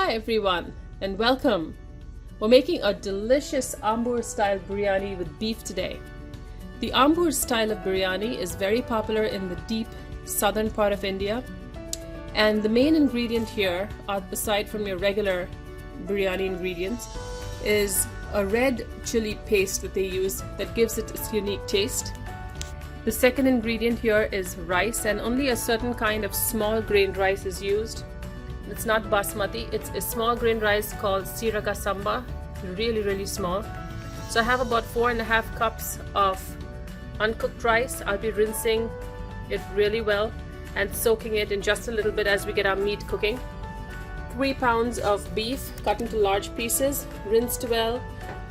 Hi everyone and welcome. We're making a delicious Ambur-style biryani with beef today. The Ambur style of biryani is very popular in the deep southern part of India, and the main ingredient here, aside from your regular biryani ingredients, is a red chili paste that they use that gives it its unique taste. The second ingredient here is rice, and only a certain kind of small grained rice is used. It's not basmati, it's a small grain rice called Siraga Samba, really small. So I have about 4.5 cups of uncooked rice. I'll be rinsing it really well and soaking it in just a little bit as we get our meat cooking. 3 pounds of beef cut into large pieces, rinsed well,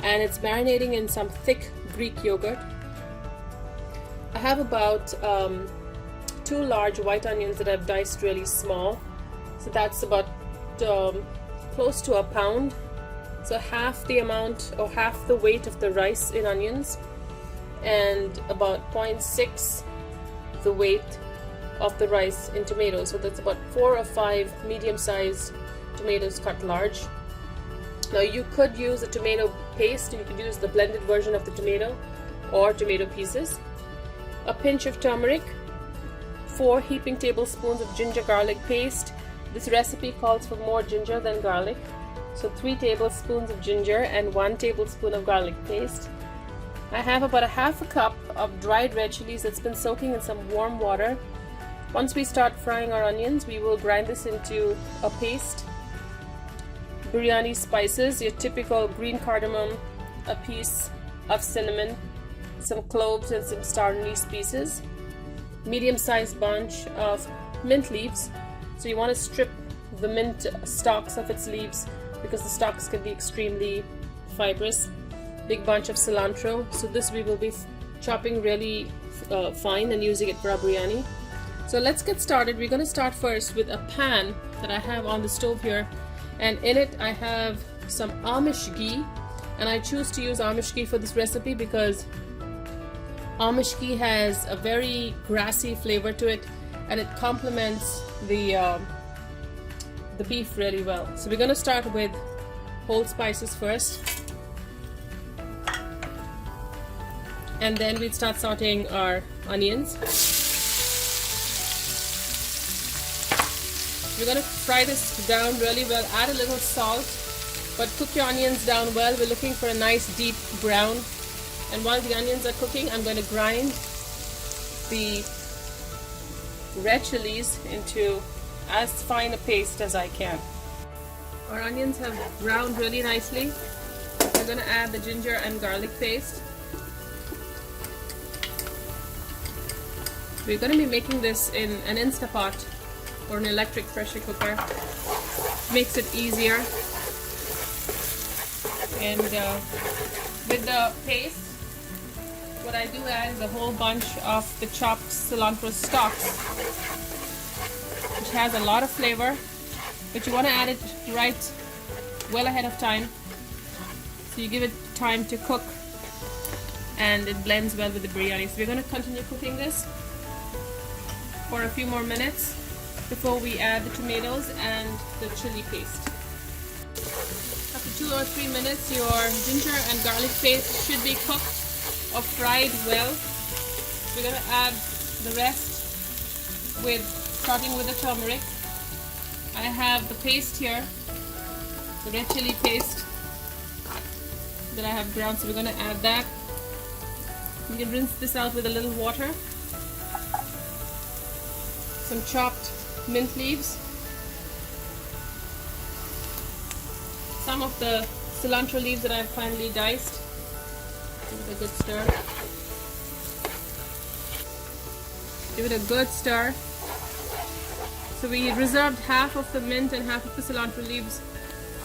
and it's marinating in some thick Greek yogurt. I have about 2 large white onions that I've diced really small. So that's about close to a pound. So half the amount or half the weight of the rice in onions, and about 0.6 the weight of the rice in tomatoes. So that's about 4 or 5 medium-sized tomatoes cut large. Now you could use a tomato paste, you could use the blended version of the tomato or tomato pieces. A pinch of turmeric, 4 heaping tablespoons of ginger garlic paste. This recipe calls for more ginger than garlic, so 3 tablespoons of ginger and 1 tablespoon of garlic paste. I have about ½ a cup of dried red chilies that's been soaking in some warm water. Once we start frying our onions, we will grind this into a paste. Biryani spices, your typical green cardamom, a piece of cinnamon, some cloves and some star anise pieces, medium-sized bunch of mint leaves. So you want to strip the mint stalks of its leaves because the stalks can be extremely fibrous. Big bunch of cilantro. So this we will be chopping really fine and using it for our biryani. So let's get started. We're going to start first with a pan that I have on the stove here, and in it I have some Amish ghee, and I choose to use Amish ghee for this recipe because Amish ghee has a very grassy flavor to it, and it complements the beef really well. So we're going to start with whole spices first, and then we'll start sauteing our onions. We're going to fry this down really well. Add a little salt, but cook your onions down well. We're looking for a nice deep brown. And while the onions are cooking, I'm going to grind the red chilies into as fine a paste as I can. Our onions have browned really nicely. We're going to add the ginger and garlic paste. We're going to be making this in an InstaPot or an electric pressure cooker. Makes it easier. And with the paste, what I do add is a whole bunch of the chopped cilantro stalks, which has a lot of flavor, but you want to add it right well ahead of time, so you give it time to cook and it blends well with the biryani. So we're going to continue cooking this for a few more minutes before we add the tomatoes and the chili paste. After 2 or 3 minutes, your ginger and garlic paste should be cooked or fried well. We're going to add the rest starting with the turmeric. I have the paste here, the red chili paste that I have ground, so we're going to add that. You can rinse this out with a little water. Some chopped mint leaves, some of the cilantro leaves that I've finely diced. Give it a good stir. Give it a good stir. So we reserved half of the mint and half of the cilantro leaves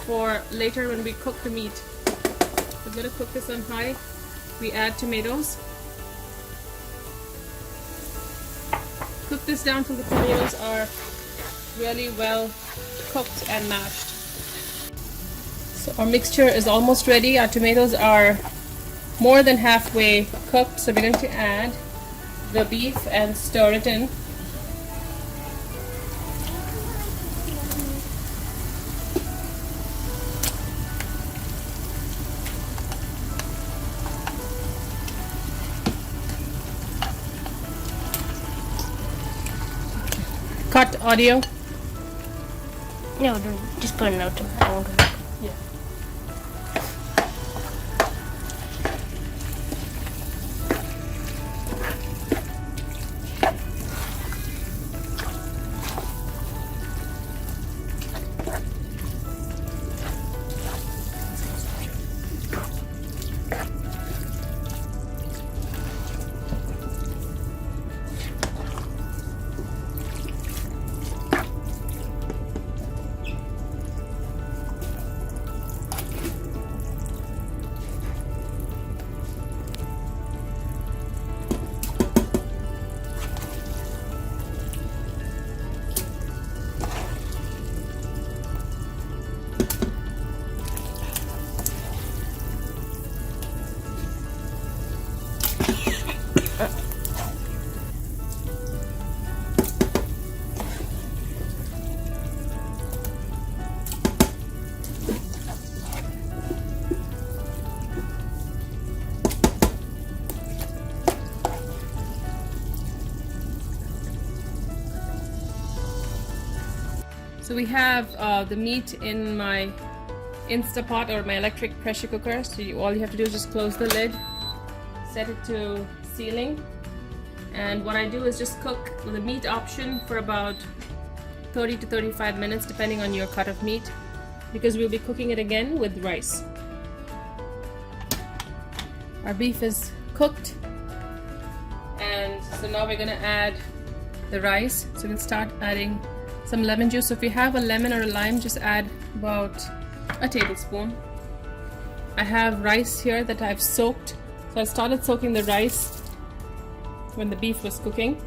for later when we cook the meat. We're going to cook this on high. We add tomatoes. Cook this down till the tomatoes are really well cooked and mashed. So our mixture is almost ready. Our tomatoes are more than halfway cooked, so we're going to add the beef and stir it in. cut audio? No, don't. Just put a note to it. I won't go back. Yeah. So we have the meat in my InstaPot or my electric pressure cooker. So all you have to do is just close the lid, set it to sealing, and what I do is just cook the meat option for about 30 to 35 minutes depending on your cut of meat, because we'll be cooking it again with rice. Our beef is cooked, and so now we're going to add the rice. So we'll start adding some lemon juice. So if you have a lemon or a lime, just add about a tablespoon. I have rice here that I've soaked. So I started soaking the rice when the beef was cooking.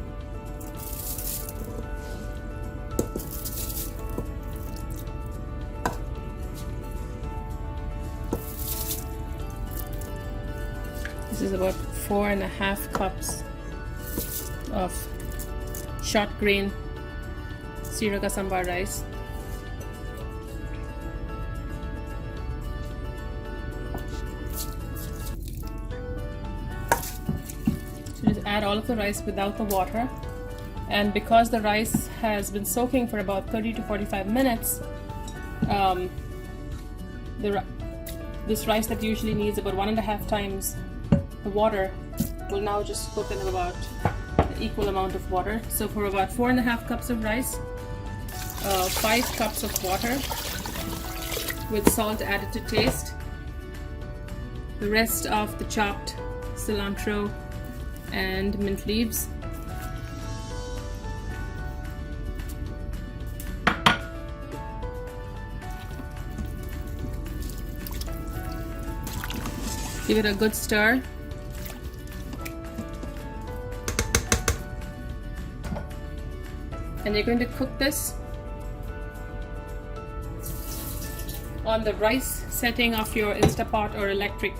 This is about 4.5 cups of short grain Sriracha sambar rice. So just add all of the rice without the water, and because the rice has been soaking for about 30 to 45 minutes, this rice that usually needs about 1.5 times the water will now just cook in about the equal amount of water. So for about 4.5 cups of rice, 5 cups of water with salt added to taste, the rest of the chopped cilantro and mint leaves, give it a good stir. And you're going to cook this on the rice setting of your InstaPot or electric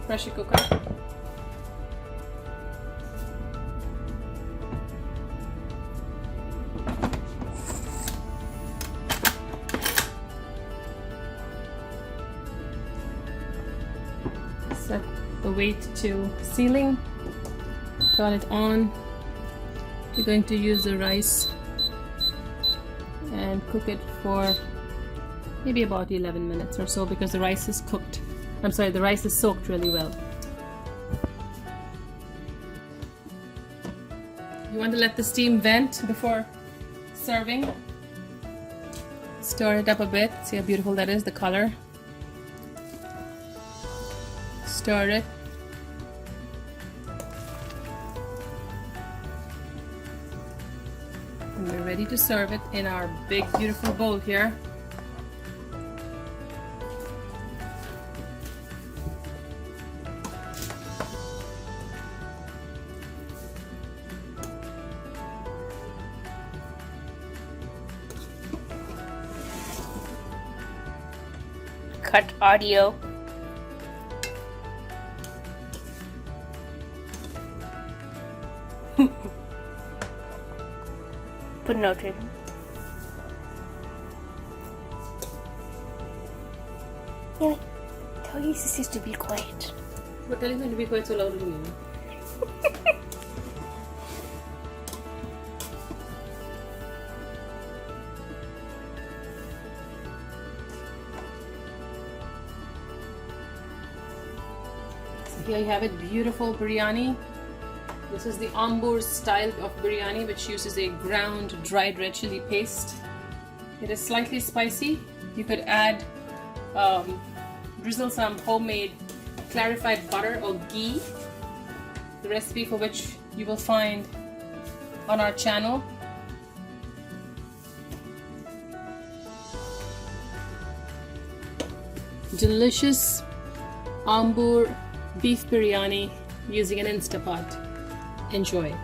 pressure cooker. Set the weight to sealing, turn it on. You're going to use the rice and cook it for maybe about 11 minutes or so, because the rice is cooked. I'm sorry, the rice is soaked really well. You want to let the steam vent before serving. Stir it up a bit. See how beautiful that is, the color. Stir it. And we're ready to serve it in our big beautiful bowl here. Cut audio. Put a note in. Yeah, tell your sisters to be quiet. But telling them to be quite so loud to me. Here you have it, beautiful biryani. This is the Ambur style of biryani, which uses a ground dried red chili paste. It is slightly spicy. You could add, drizzle some homemade clarified butter or ghee, the recipe for which you will find on our channel. Delicious Ambur beef biryani using an InstaPot. Enjoy.